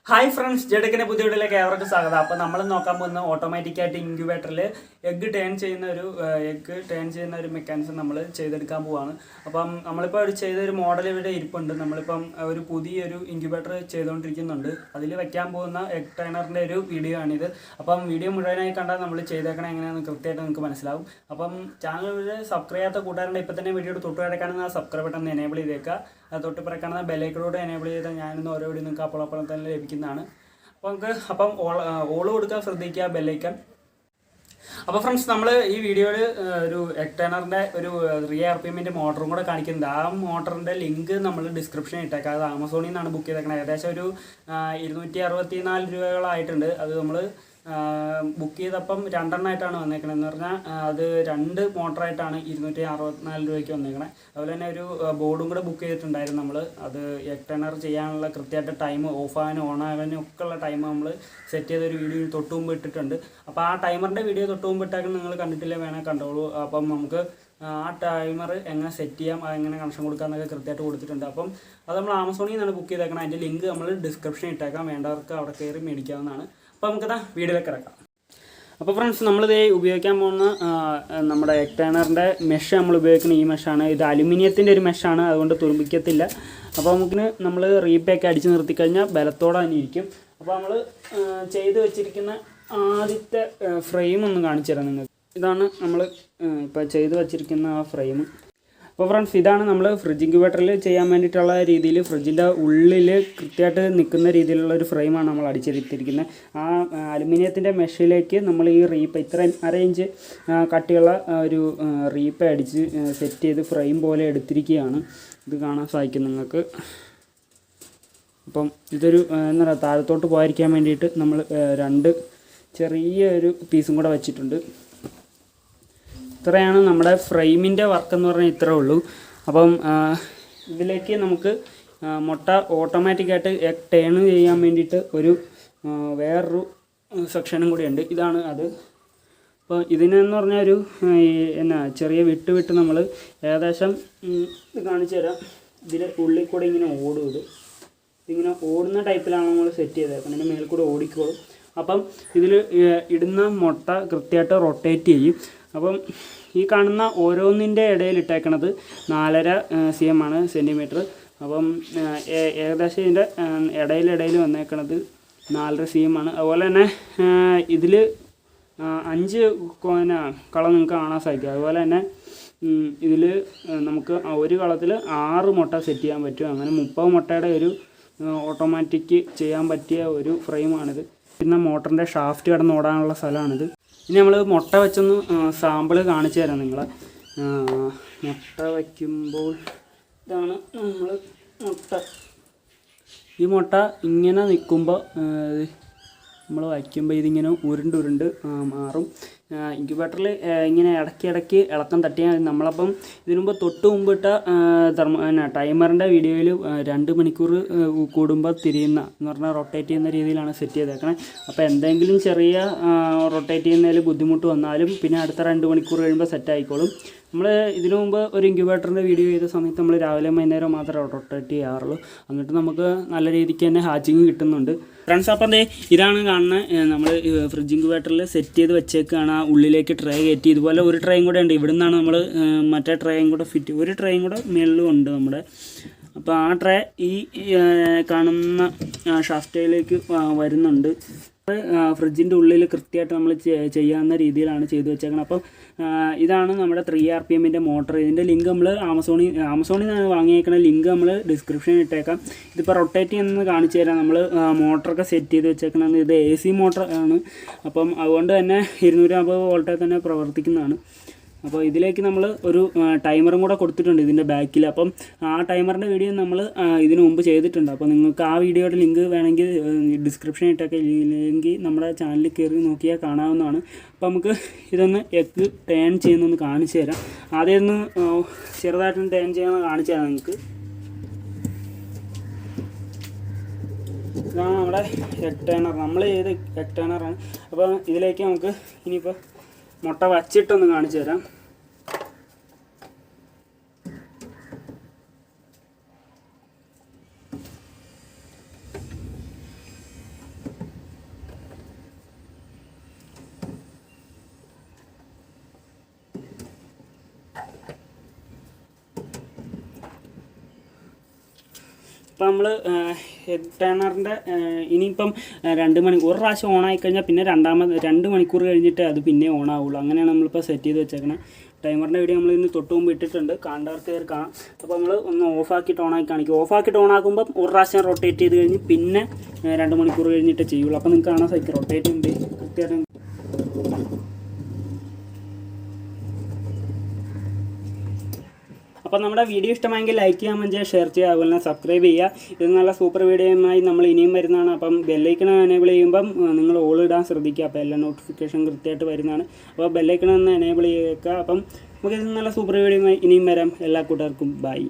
Hi friends, ജഡക്കിൻ്റെ പുതിയ വീഡിയോയിലേക്ക് ഏവർക്കും സ്വാഗതം. അപ്പോൾ നമ്മൾ നോക്കാൻ പോകുന്ന ഓട്ടോമാറ്റിക്കായിട്ട് ഇൻക്യുബേറ്ററിൽ എഗ്ഗ് ടേൺ ചെയ്യുന്ന ഒരു മെക്കാനിസം നമ്മൾ ചെയ്തെടുക്കാൻ പോവാണ്. അപ്പം നമ്മളിപ്പോൾ ചെയ്തൊരു മോഡൽ ഇവിടെ ഇരിപ്പുണ്ട്. നമ്മളിപ്പം ഒരു പുതിയൊരു ഇൻക്യുബേറ്റർ ചെയ്തുകൊണ്ടിരിക്കുന്നുണ്ട്. അതിൽ വെക്കാൻ പോകുന്ന എഗ് ടേണറിൻ്റെ ഒരു വീഡിയോ ആണിത്. അപ്പം വീഡിയോ മുഴുവനായി കണ്ടാൽ നമ്മൾ ചെയ്തേക്കണം എങ്ങനെയാണെന്ന് കൃത്യമായിട്ട് നിങ്ങൾക്ക് മനസ്സിലാവും. അപ്പം ചാനൽ സബ്സ്ക്രൈബ് ചെയ്യാത്ത കൂട്ടുകാരുടെ ഇപ്പോൾ തന്നെ വീഡിയോ തൊട്ട് കിടക്കാണെന്ന് ആ സബ്സ്ക്രൈബ് ബട്ടൺ എനേബിൾ ചെയ്തേക്കുക. അത് തൊട്ട് പിറക്കാണെന്ന ബെല്ലൈക്കണോട് എനേബിൾ ചെയ്താൽ ഞാനിന്ന് ഓരോ വീഡിയോ നിങ്ങൾക്ക് അപ്പോൾ തന്നെ ലഭിക്കുന്നതാണ്. അപ്പോൾ നമുക്ക് ഓൾ കൊടുക്കാൻ ശ്രദ്ധിക്കുക, ബെല്ലൈക്കൺ. അപ്പോൾ ഫ്രണ്ട്സ്, നമ്മൾ ഈ വീഡിയോയിൽ ഒരു എഗ് ടേണറിൻ്റെ ഒരു RPMൻ്റെ മോട്ടറും കൂടെ കാണിക്കുന്നത്. ആ മോട്ടറിൻ്റെ ലിങ്ക് നമ്മൾ ഡിസ്ക്രിപ്ഷനിൽ ഇട്ടേക്കാം. അത് ആമസോണിൽ നിന്നാണ് ബുക്ക് ചെയ്തേക്കണത്. ഏകദേശം ഒരു 264 രൂപകളായിട്ടുണ്ട്. അത് നമ്മൾ ബുക്ക് ചെയ്തപ്പം 2 എണ്ണമായിട്ടാണ് വന്നേക്കണത്. എന്ന് പറഞ്ഞാൽ അത് 2 മോട്ടറായിട്ടാണ് 264 രൂപയ്ക്ക് വന്നേക്കണേ. അതുപോലെ തന്നെ ഒരു ബോർഡും കൂടെ ബുക്ക് ചെയ്തിട്ടുണ്ടായിരുന്നു നമ്മൾ. അത് എഗ് ടേണർ ചെയ്യാനുള്ള കൃത്യമായിട്ട് ടൈം, ഓഫാകാനും ഓണാകാനും ഒക്കെ ഉള്ള ടൈം നമ്മൾ സെറ്റ് ചെയ്തൊരു വീഡിയോ തൊട്ട് മുമ്പ് ഇട്ടിട്ടുണ്ട്. അപ്പോൾ ആ ടൈമറിൻ്റെ വീഡിയോ തൊട്ട് മുമ്പ് ഇട്ടാൽ നിങ്ങൾ കണ്ടിട്ടില്ലേ, വേണേൽ കണ്ടോളൂ. അപ്പം നമുക്ക് ആ ടൈമർ എങ്ങനെ സെറ്റ് ചെയ്യാം, എങ്ങനെ കണക്ഷൻ കൊടുക്കുക എന്നൊക്കെ കൃത്യമായിട്ട് കൊടുത്തിട്ടുണ്ട്. അപ്പം അത് നമ്മൾ ആമസോണിൽ നിന്നാണ് ബുക്ക് ചെയ്തേക്കണം. അതിൻ്റെ ലിങ്ക് നമ്മൾ ഡിസ്ക്രിപ്ഷനിൽ ഇട്ടേക്കാം. വേണ്ടവർക്ക് അവിടെ കയറി മേടിക്കാവുന്നതാണ്. അപ്പോൾ നമുക്കതാ വീഡിയോയിലേക്ക് ഇറക്കാം. അപ്പോൾ ഫ്രണ്ട്സ്, നമ്മളിത് ഉപയോഗിക്കാൻ പോകുന്ന നമ്മുടെ എഗ് ടേണറിൻ്റെ മെഷ് നമ്മൾ ഉപയോഗിക്കുന്ന ഈ മെഷാണ്. ഇത് അലുമിനിയത്തിൻ്റെ ഒരു മെഷാണ്, അതുകൊണ്ട് തുരുമ്പിക്കത്തില്ല. അപ്പോൾ നമ്മൾ റീപേക്ക് അടിച്ച് നിർത്തിക്കഴിഞ്ഞാൽ ബലത്തോടെ തന്നെ ഇരിക്കും. അപ്പോൾ നമ്മൾ ചെയ്ത് വെച്ചിരിക്കുന്ന ആദ്യത്തെ ഫ്രെയിം ഒന്ന് കാണിച്ചു തരാം നിങ്ങൾക്ക്. ഇതാണ് നമ്മൾ ഇപ്പോൾ ചെയ്ത് വെച്ചിരിക്കുന്ന ആ ഫ്രെയിം. അപ്പോൾ ഫ്രണ്ട്സ്, ഇതാണ് നമ്മൾ ഫ്രിഡ്ജ് ഇൻക്യുബേറ്ററിൽ ചെയ്യാൻ വേണ്ടിയിട്ടുള്ള രീതിയിൽ ഫ്രിഡ്ജിൻ്റെ ഉള്ളിൽ കൃത്യമായിട്ട് നിൽക്കുന്ന രീതിയിലുള്ള ഒരു ഫ്രെയിമാണ് നമ്മൾ അടിച്ചെടുത്തിരിക്കുന്നത്. ആ അലുമിനിയത്തിൻ്റെ മെഷിലേക്ക് നമ്മൾ ഈ റീപ്പ് ഇത്രയും 1/2 ഇഞ്ച് കട്ടിയുള്ള ഒരു റീപ്പ് അടിച്ച് സെറ്റ് ചെയ്ത് ഫ്രെയിം പോലെ എടുത്തിരിക്കുകയാണ്. ഇത് കാണാൻ സാധിക്കും നിങ്ങൾക്ക്. അപ്പം ഇതൊരു എന്താ പറയുക, താഴത്തോട്ട് പോകാതിരിക്കാൻ വേണ്ടിയിട്ട് നമ്മൾ 2 ചെറിയൊരു പീസും കൂടെ വെച്ചിട്ടുണ്ട്. ഇത്രയാണ് നമ്മുടെ ഫ്രെയിമിൻ്റെ വർക്ക് എന്ന് പറഞ്ഞാൽ ഇത്രേ ഉള്ളൂ. അപ്പം ഇതിലേക്ക് നമുക്ക് മുട്ട ഓട്ടോമാറ്റിക്കായിട്ട് എഗ് ടേൺ ചെയ്യാൻ വേണ്ടിയിട്ട് വേറൊരു സെക്ഷനും കൂടിയുണ്ട്. ഇതാണ് അത്. അപ്പോൾ ഇതിനെന്ന് പറഞ്ഞാൽ ഒരു ചെറിയ വിട്ട് നമ്മൾ ഏകദേശം ഇത് കാണിച്ചു തരാം. ഇതിൽ ഉള്ളിൽ കൂടെ ഇങ്ങനെ ഓടും. ഇതിങ്ങനെ ഓടുന്ന ടൈപ്പിലാണ് നമ്മൾ സെറ്റ് ചെയ്തത്. അതിൻ്റെ മേൽ കൂടെ ഓടിക്കോളും. അപ്പം ഇതിൽ ഇടുന്ന മുട്ട കൃത്യമായിട്ട് റൊട്ടേറ്റ് ചെയ്യും. അപ്പം ഈ കാണുന്ന ഓരോന്നിൻ്റെ ഇടയിൽ ഇട്ടേക്കണത് 4.5 cm ആണ്, സെൻറ്റിമീറ്റർ. അപ്പം ഏകദേശം ഇതിൻ്റെ ഇടയിൽ വന്നേക്കണത് 4.5 cm ആണ്. അതുപോലെ തന്നെ ഇതിൽ 5 കളം നിങ്ങൾക്ക് കാണാൻ സാധിക്കും. അതുപോലെ തന്നെ ഇതിൽ നമുക്ക് ഒരു കളത്തിൽ 6 മുട്ട സെറ്റ് ചെയ്യാൻ പറ്റും. അങ്ങനെ 30 മുട്ടയുടെ ഒരു ഓട്ടോമാറ്റിക് ചെയ്യാൻ പറ്റിയ ഒരു ഫ്രെയിമാണിത്. പിന്നെ മോട്ടറിൻ്റെ ഷാഫ്റ്റ് കിടന്ന് ഓടാനുള്ള സ്ഥലമാണിത്. ഇനി നമ്മൾ മുട്ട വെച്ചൊന്ന് സാമ്പിൾ കാണിച്ചു തരാം നിങ്ങളെ. മുട്ട വയ്ക്കുമ്പോൾ ഇതാണ് നമ്മൾ ഈ മുട്ട ഇങ്ങനെ നിൽക്കുമ്പോൾ നമ്മൾ വയ്ക്കുമ്പോൾ ഇതിങ്ങനെ ഉരുണ്ട് മാറും. ഇൻക്യുബേറ്ററിൽ ഇങ്ങനെ ഇടയ്ക്ക് ഇളക്കം തട്ടിയാൽ നമ്മളപ്പം ഇതിനു മുമ്പ് തൊട്ട് മുമ്പിട്ട ടൈമറിൻ്റെ വീഡിയോയിൽ 2 മണിക്കൂർ കൂടുമ്പോൾ തിരിയുന്ന എന്ന് പറഞ്ഞാൽ റൊട്ടേറ്റ് ചെയ്യുന്ന രീതിയിലാണ് സെറ്റ് ചെയ്തേക്കണേ. അപ്പോൾ എന്തെങ്കിലും ചെറിയ റൊട്ടേറ്റ് ചെയ്യുന്നതിൽ ബുദ്ധിമുട്ട് വന്നാലും പിന്നെ അടുത്ത 2 മണിക്കൂർ കഴിയുമ്പോൾ സെറ്റ് ആയിക്കോളും. നമ്മൾ ഇതിനു മുമ്പ് ഒരു ഇൻക്യുബേറ്ററിൻ്റെ വീഡിയോ ചെയ്ത സമയത്ത് നമ്മൾ രാവിലെ വൈകുന്നേരം മാത്രമേ റൊട്ടേറ്റ് ചെയ്യാറുള്ളൂ. എന്നിട്ട് നമുക്ക് നല്ല രീതിക്ക് തന്നെ ഹാച്ചിങ് കിട്ടുന്നുണ്ട്. ഫ്രണ്ട്സ്, അപ്പം ഇതാണ് കാണുന്നത്. നമ്മൾ ഫ്രിഡ്ജ് ഇൻക്യുബേറ്ററിൽ സെറ്റ് ചെയ്ത് വെച്ചേക്കാണ്. ഉള്ളിലേക്ക് ട്രേ കയറ്റി. ഇതുപോലെ ഒരു ട്രേയും കൂടെ ഉണ്ട്. ഇവിടെ നിന്നാണ് നമ്മൾ മറ്റേ ട്രേയും കൂടെ ഒരു ട്രേയും കൂടെ മേളിലും ഉണ്ട് നമ്മുടെ. അപ്പോൾ ആ ട്രേ ഈ കാണുന്ന ഷാഫ്റ്റിലേക്ക് വരുന്നുണ്ട്. ഫ്രിഡ്ജിൻ്റെ ഉള്ളിൽ കൃത്യമായിട്ട് നമ്മൾ ചെയ്യാവുന്ന രീതിയിലാണ് ചെയ്തു വെച്ചേക്കുന്നത്. അപ്പം ഇതാണ് നമ്മുടെ 3 RPMൻ്റെ മോട്ടർ. ഇതിൻ്റെ ലിങ്ക് നമ്മൾ ആമസോണിൽ നിന്നാണ് വാങ്ങിയേക്കണ. ലിങ്ക് നമ്മൾ ഡിസ്ക്രിപ്ഷനിൽ ഇട്ടേക്കാം. ഇതിപ്പോൾ റൊട്ടേറ്റ് ചെയ്യുന്നത് കാണിച്ചു തരാം. നമ്മൾ മോട്ടറൊക്കെ സെറ്റ് ചെയ്ത് വെച്ചേക്കണത്. ഇത് AC മോട്ടർ ആണ്. അപ്പം അതുകൊണ്ട് തന്നെ 250 വോൾട്ടിൽ തന്നെ പ്രവർത്തിക്കുന്നതാണ്. അപ്പോൾ ഇതിലേക്ക് നമ്മൾ ഒരു ടൈമറും കൂടെ കൊടുത്തിട്ടുണ്ട് ഇതിൻ്റെ ബാക്കിൽ. അപ്പം ആ ടൈമറിൻ്റെ വീഡിയോ നമ്മൾ ഇതിനു മുമ്പ് ചെയ്തിട്ടുണ്ട്. അപ്പോൾ നിങ്ങൾക്ക് ആ വീഡിയോയുടെ ലിങ്ക് വേണമെങ്കിൽ ഡിസ്ക്രിപ്ഷനിൽ ഇട്ടൊക്കെ ഇല്ലെങ്കിൽ നമ്മുടെ ചാനലിൽ കയറി നോക്കിയാൽ കാണാവുന്നതാണ്. അപ്പോൾ നമുക്ക് ഇതൊന്ന് എഗ് ടേൺ ചെയ്യുന്നൊന്ന് കാണിച്ചു തരാം. ആദ്യം ഒന്ന് ചെറുതായിട്ടൊന്ന് ടേൺ ചെയ്യാമെന്ന് കാണിച്ചു തരാം നിങ്ങൾക്ക്. ഇതാണ് നമ്മുടെ എഗ് ടേണർ. നമ്മൾ ചെയ്ത് എഗ് ടേണറാണ്. അപ്പോൾ ഇതിലേക്ക് നമുക്ക് ഇനിയിപ്പോൾ മുട്ട വച്ചിട്ടൊന്ന് കാണിച്ചു തരാം. അപ്പോൾ നമ്മൾ എഗ് ടേണറിൻ്റെ ഇനിയിപ്പം 2 മണിക്കൂർ ഒരു പ്രാവശ്യം ഓണായി കഴിഞ്ഞാൽ പിന്നെ 2 മണിക്കൂർ കഴിഞ്ഞിട്ട് അത് പിന്നെ ഓൺ ആവുള്ളൂ. അങ്ങനെയാണ് നമ്മളിപ്പോൾ സെറ്റ് ചെയ്ത് വെച്ചേക്കണേ. ടൈമറിൻ്റെ വീഡിയോ നമ്മൾ ഇന്ന് തൊട്ട് മുമ്പ് ഇട്ടിട്ടുണ്ട്, കാണേണ്ടവർക്ക് കയറി കാണാം. അപ്പോൾ നമ്മൾ ഒന്ന് ഓഫാക്കിയിട്ട് ഓണാക്കി കാണിക്കും. ഓഫാക്കിയിട്ട് ഓണാക്കുമ്പം ഒരു പ്രാവശ്യം റൊട്ടേറ്റ് ചെയ്ത് കഴിഞ്ഞ് പിന്നെ 2 മണിക്കൂർ കഴിഞ്ഞിട്ട് ചെയ്യുള്ളൂ. അപ്പോൾ നിങ്ങൾക്ക് കാണാൻ സാധിക്കും റൊട്ടേറ്റ് ചെയ്യുമ്പോൾ കൃത്യമായിട്ട്. അപ്പോൾ നമ്മുടെ വീഡിയോ ഇഷ്ടമായെങ്കിൽ ലൈക്ക് ചെയ്യാൻ ചെയ്യുക, ഷെയർ ചെയ്യുക, അതുപോലെ തന്നെ സബ്സ്ക്രൈബ് ചെയ്യുക. ഇത് നല്ല സൂപ്പർ വീഡിയോയുമായി നമ്മൾ ഇനിയും വരുന്നതാണ്. അപ്പം ബെല്ലൈക്കൺ എനേബിൾ ചെയ്യുമ്പം നിങ്ങൾ ഓൾ ഇടാൻ ശ്രദ്ധിക്കുക. അപ്പോൾ എല്ലാ നോട്ടിഫിക്കേഷൻ കൃത്യമായിട്ട് വരുന്നതാണ്. അപ്പോൾ ബെല്ലൈക്കൺ ഒന്ന് എനേബിൾ ചെയ്യുക. അപ്പം നമുക്ക് ഇത് നല്ല സൂപ്പർ വീഡിയോയുമായി ഇനിയും വരാം. എല്ലാ കൂട്ടുകാർക്കും ബൈ.